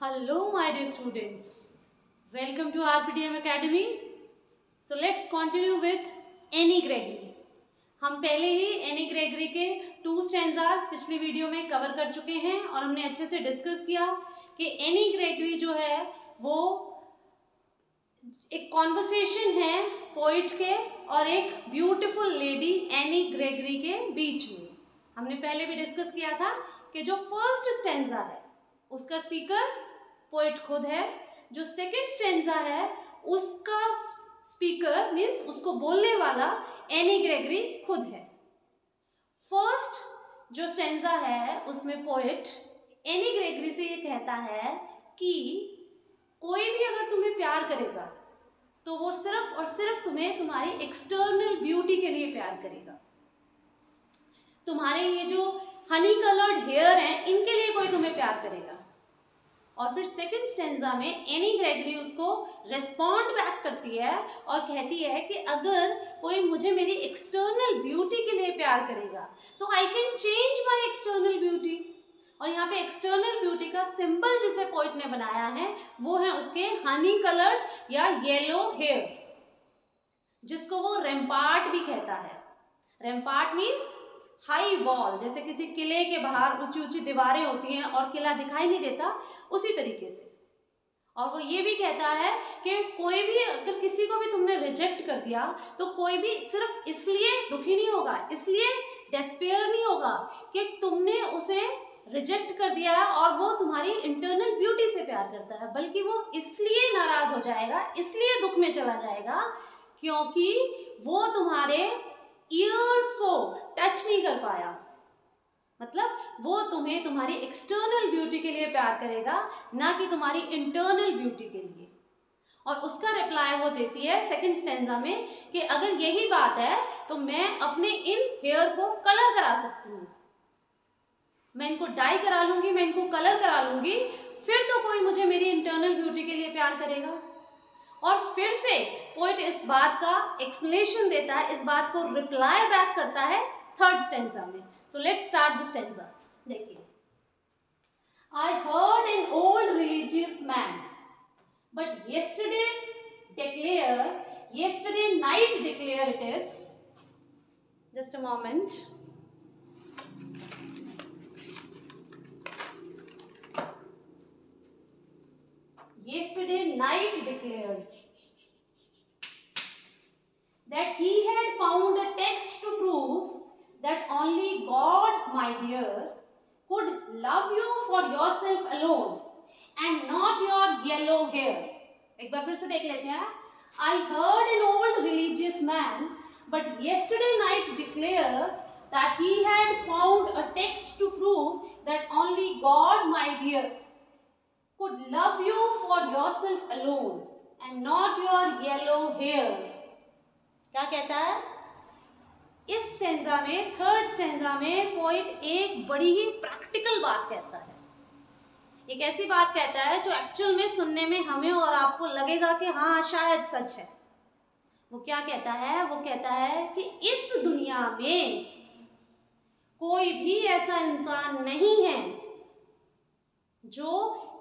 Hello, my dear students. Welcome to RPTM Academy. So let's continue with Annie Gregory. हम पहले ही any Gregory के 2 stanzas पिछली video में cover कर चुके हैं और हमने अच्छे से डिस्कस किया कि एनी ग्रेगरी जो है वो एक कॉन्वर्सेशन है पोइट के और एक ब्यूटीफुल लेडी एनी ग्रेगरी के बीच में। हमने पहले भी डिस्कस किया था कि जो फर्स्ट स्टैंजा है उसका स्पीकर पोइट खुद है, जो सेकंड स्टैंजा है उसका स्पीकर मीन्स उसको बोलने वाला एनी ग्रेगरी खुद है। फर्स्ट जो स्टैंजा है उसमें पोइट एनी ग्रेगरी से ये कहता है कि कोई भी अगर तुम्हें प्यार करेगा तो वो सिर्फ और सिर्फ तुम्हें तुम्हारी एक्सटर्नल ब्यूटी के लिए प्यार करेगा। तुम्हारे ये जो हनी कलर्ड हेयर हैं इनके लिए कोई तुम्हें प्यार करेगा। और फिर सेकंड स्टैंजा में एनी ग्रेगरी उसको रेस्पॉन्ड बैक करती है और कहती है कि अगर कोई मुझे मेरी एक्सटर्नल ब्यूटी के लिए प्यार करेगा तो I can change my external beauty. और यहाँ पे एक्सटर्नल ब्यूटी का सिंबल जिसे पोइट ने बनाया है वो है उसके हनी कलर्ड या येलो हेयर, जिसको वो रैम्पार्ट भी कहता है। रैम्पार्ट मीन्स हाई वॉल, जैसे किसी किले के बाहर ऊंची ऊंची दीवारें होती हैं और किला दिखाई नहीं देता, उसी तरीके से। और वो ये भी कहता है कि कोई भी अगर किसी को भी तुमने रिजेक्ट कर दिया तो कोई भी सिर्फ इसलिए दुखी नहीं होगा, इसलिए डेस्पेयर नहीं होगा कि तुमने उसे रिजेक्ट कर दिया है और वो तुम्हारी इंटरनल ब्यूटी से प्यार करता है, बल्कि वो इसलिए नाराज हो जाएगा, इसलिए दुख में चला जाएगा क्योंकि वो तुम्हारे ईयर्स को टच नहीं कर पाया। मतलब वो तुम्हें तुम्हारी एक्सटर्नल ब्यूटी के लिए प्यार करेगा, ना कि तुम्हारी इंटरनल ब्यूटी के लिए। और उसका रिप्लाई वो देती है सेकंड स्टैंजा में कि अगर यही बात है तो मैं अपने इन हेयर को कलर करा सकती हूँ, मैं इनको डाई करा लूंगी, मैं इनको कलर करा लूंगी, फिर तो कोई मुझे मेरी इंटरनल ब्यूटी के लिए प्यार करेगा। और फिर से पोइट इस बात का एक्सप्लेनेशन देता है, इस बात को रिप्लाई बैक करता है थर्ड स्टैंजा में। So let's start the stanza. देखिए, I heard an old religious man but yesterday night declare it is, just a moment, yesterday night declared that he had found a text to prove that only God, my dear, could love you for yourself alone and not your yellow hair. एक बार फिर से देख लेते हैं। I heard an old religious man, but yesterday night declared that he had found a text to prove that only God, my dear, could love you for yourself alone and not your yellow hair. क्या कहता है इस stanza में, third stanza में poet एक बड़ी ही practical बात कहता है। एक ऐसी बात कहता है जो एक्चुअल में सुनने में हमें और आपको लगेगा कि हाँ शायद सच है। वो क्या कहता है? वो कहता है कि इस दुनिया में कोई भी ऐसा इंसान नहीं है जो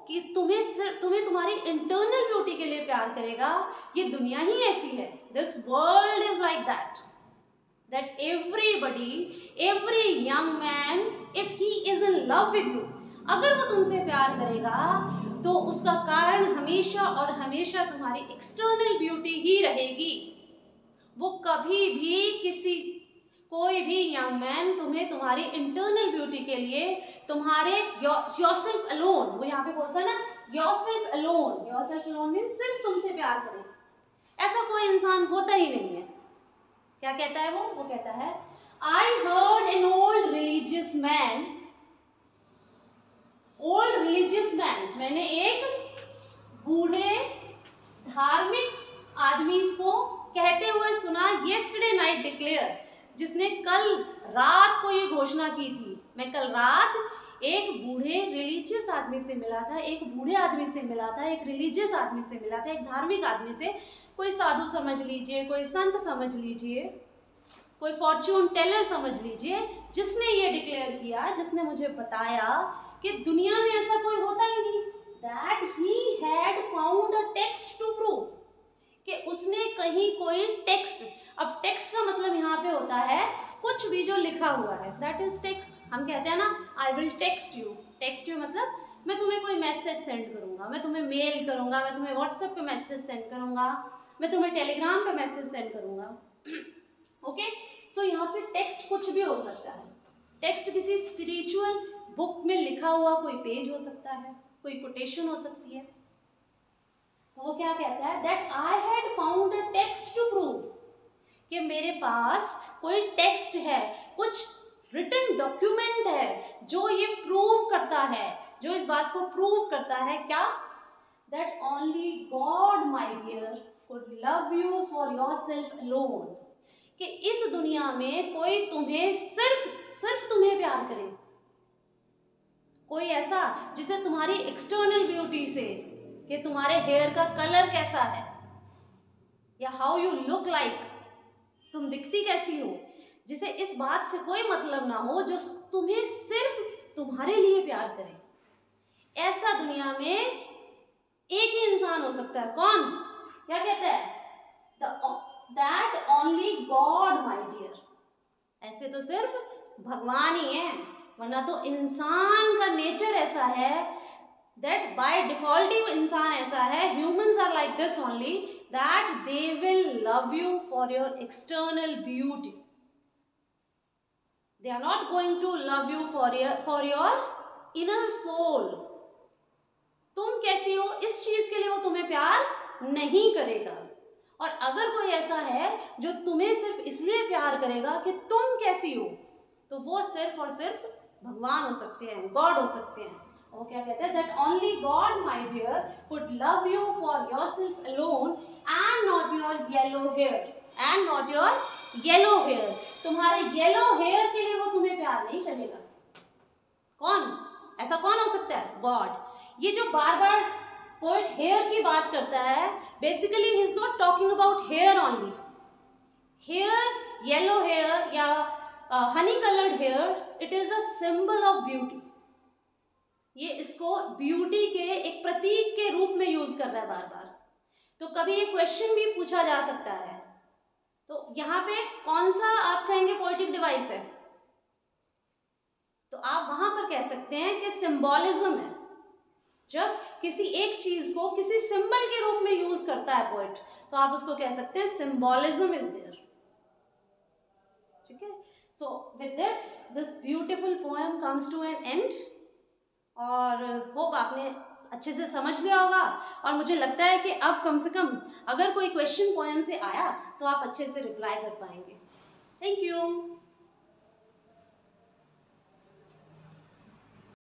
कि तुम्हें तुम्हारी इंटरनल ब्यूटी के लिए प्यार करेगा। ये दुनिया ही ऐसी है, this world is like that everybody, every young man, if he is in love with you, अगर वो तुमसे प्यार करेगा तो उसका कारण हमेशा और हमेशा तुम्हारी एक्सटर्नल ब्यूटी ही रहेगी। वो कभी भी कोई भी यंग मैन तुम्हें तुम्हारी इंटरनल ब्यूटी के लिए, तुम्हारे योरसेल्फ अलोन, वो यहाँ पे बोलता है ना योरसेल्फ अलोन मीन्स सिर्फ तुमसे प्यार करे, ऐसा कोई इंसान होता ही नहीं है। क्या कहता है वो कहता है आई heard an old religious man, मैंने एक बूढ़े धार्मिक आदमी को कहते हुए सुना, येस्टरडे नाइट डिक्लेयर, जिसने कल रात को ये घोषणा की थी। मैं कल रात एक बूढ़े रिलीजियस आदमी से मिला था, एक बूढ़े आदमी से मिला था, एक रिलीजियस आदमी से मिला था, एक धार्मिक आदमी से, कोई साधु समझ लीजिए, कोई संत समझ लीजिए, कोई फॉर्च्यून टेलर समझ लीजिए, जिसने ये डिक्लेयर किया, जिसने मुझे बताया कि दुनिया में ऐसा कोई होता ही नहीं, that he had found a text to prove, कि उसने कहीं कोई टेक्स्ट, अब टेक्स्ट का मतलब यहाँ पे होता है कुछ भी जो लिखा हुआ है, दैट इज टेक्स्ट। हम कहते हैं ना I will text you, text you मतलब मैं तुम्हें कोई मैसेज सेंड करूँगा, मैं तुम्हें मेल करूँगा, मैं तुम्हें व्हाट्सएप पे मैसेज सेंड करूँगा, मैं तुम्हें टेलीग्राम पे मैसेज सेंड करूँगा। ओके, सो यहाँ पे टेक्स्ट कुछ भी हो सकता है। टेक्स्ट किसी स्पिरिचुअल बुक में लिखा हुआ कोई पेज हो सकता है, कोई कोटेशन हो सकती है। तो वो क्या कहता है, that I had found a text to prove, कि मेरे पास कोई टेक्स्ट है, कुछ रिटन डॉक्यूमेंट है जो ये प्रूव करता है, जो इस बात को प्रूव करता है क्या, that only God my dear could love you for yourself alone, कि इस दुनिया में कोई तुम्हें सिर्फ तुम्हें प्यार करे, कोई ऐसा जिसे तुम्हारी एक्सटर्नल ब्यूटी से, कि तुम्हारे हेयर का कलर कैसा है या हाउ यू लुक लाइक, तुम दिखती कैसी हो, जिसे इस बात से कोई मतलब ना हो, जो तुम्हें सिर्फ तुम्हारे लिए प्यार करे। ऐसा दुनिया में एक ही इंसान हो सकता है, कौन, क्या कहता है, that only God my dear, ऐसे तो सिर्फ भगवान ही है, वरना तो इंसान का नेचर ऐसा है, दैट बाय डिफॉल्ट ही इंसान ऐसा है, humans are like this only, that they will love you for your external beauty, they are not going to love you for your inner soul. तुम कैसी हो इस चीज के लिए वो तुम्हें प्यार नहीं करेगा। और अगर कोई ऐसा है जो तुम्हें सिर्फ इसलिए प्यार करेगा कि तुम कैसी हो, तो वो सिर्फ और सिर्फ भगवान हो सकते हैं, गॉड हो सकते हैं। वो क्या कहते हैं, that only God my dear could love you for yourself alone and not your yellow hair, and not your yellow hair, तुम्हारे येलो हेयर के लिए वो तुम्हें प्यार नहीं करेगा। कौन, ऐसा कौन हो सकता है, गॉड। ये जो बार बार पोएट हेयर की बात करता है, basically he is not talking about hair only. Hair, yellow hair या honey coloured hair, it is a symbol of beauty. ये इसको ब्यूटी के एक प्रतीक के रूप में यूज कर रहा है बार बार। तो कभी ये क्वेश्चन भी पूछा जा सकता है, तो यहाँ पे कौन सा आप कहेंगे पोएटिक डिवाइस है, तो आप वहां पर कह सकते हैं कि सिंबॉलिज्म है। जब किसी एक चीज को किसी सिंबल के रूप में यूज करता है पोएट, तो आप उसको कह सकते हैं सिंबॉलिज्म इज देयर। ठीक है, so with this beautiful poem comes to an end, और होप आपने अच्छे से समझ लिया होगा। और मुझे लगता है कि अब कम से कम अगर कोई क्वेश्चन पोएम से आया तो आप अच्छे से रिप्लाई कर पाएंगे। Thank you.